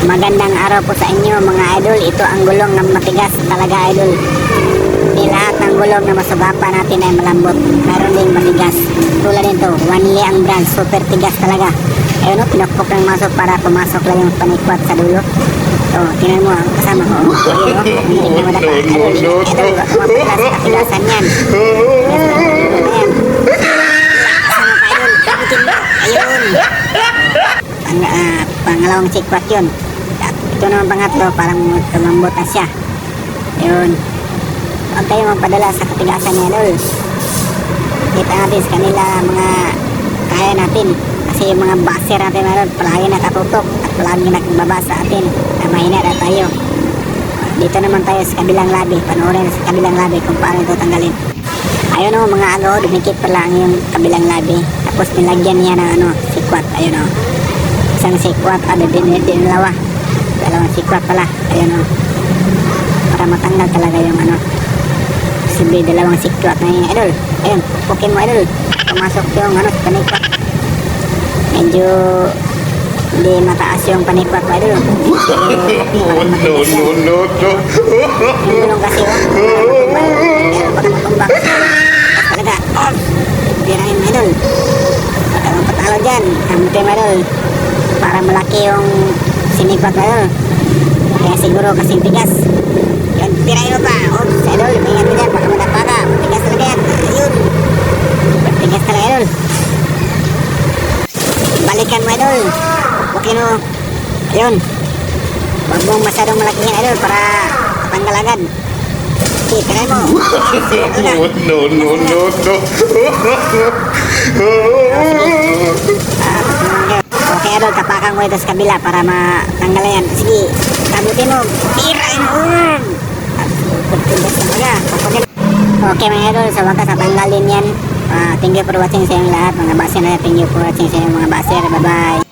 Magandang araw po sa inyo mga idol. Ito ang gulong na matigas talaga idol. Hindi lahat ng gulong na masugapa natin ay malambot. Meron din matigas. Tulad nito, Wanli ang brand. Super tigas talaga. Ayun o, pinukpok ng masok para pumasok lang yung panikwat sa dulo. So, tingnan mo ang kasama ko. Ayun o, hindi na madapa. Idol, baka matigas sa katigasan yan. Ayan. Kasama ka idol. Kapitin mo. Ayun. Pangalawang sikwat yun. At ito naman pangatlo, parang tumambot na siya. Yun. Huwag kayo magpadala sa katigasan niya idol. Kita natin sa kanila mga kaya natin. Kasi yung mga baser natin meron, palagi nakatutok at palagi nagbaba sa atin na mahina na tayo. Dito naman tayo sa kabilang labi. Panoorin sa kabilang labi kung paano ito tanggalin. Ayun o, mga ano, dumikit pa lang yung kabilang labi. Tapos nilagyan niya ng ano, sikwat. Ayun o. Isang sikwat, dalawa. Dalawang sikwat pala. Ayun o. Para matanggal talaga yung ano. Siyempre, dalawang sikwat na yung idol. Ayun, pukin mo idol. Pumasok yung ano, panikwat. Medyo hindi mataas yung panikwat mo idol. No. Yung gulong kasi o. Baka matumbak. Talaga. Pirahin mo idol. Patalo patalo dyan. Kamutin mo idol. Para malaki yung sinipat mo idol. Kaya siguro kasing tigas. Yun, pirahin mo pa. Oops, idol. Ingat mo dyan. Baka madapa ka. Matigas talaga yan. Ayun. Matigas talaga idol. Balikan mo idol. Okay mo. Ayun. Huwag mong masyadong malakihin idol para tanggal agad. Okay, tirahin mo. No. Okay idol, tapakan mo ito sa kabila para matanggalan yan. Sige, tabutin mo. Tirahin mo. Pagtigas talaga. Okay mga idol, sa wakas natanggalin yan. Thank you for watching sa inyong lahat mga baser. Thank you for watching sa inyong mga baser. Bye bye.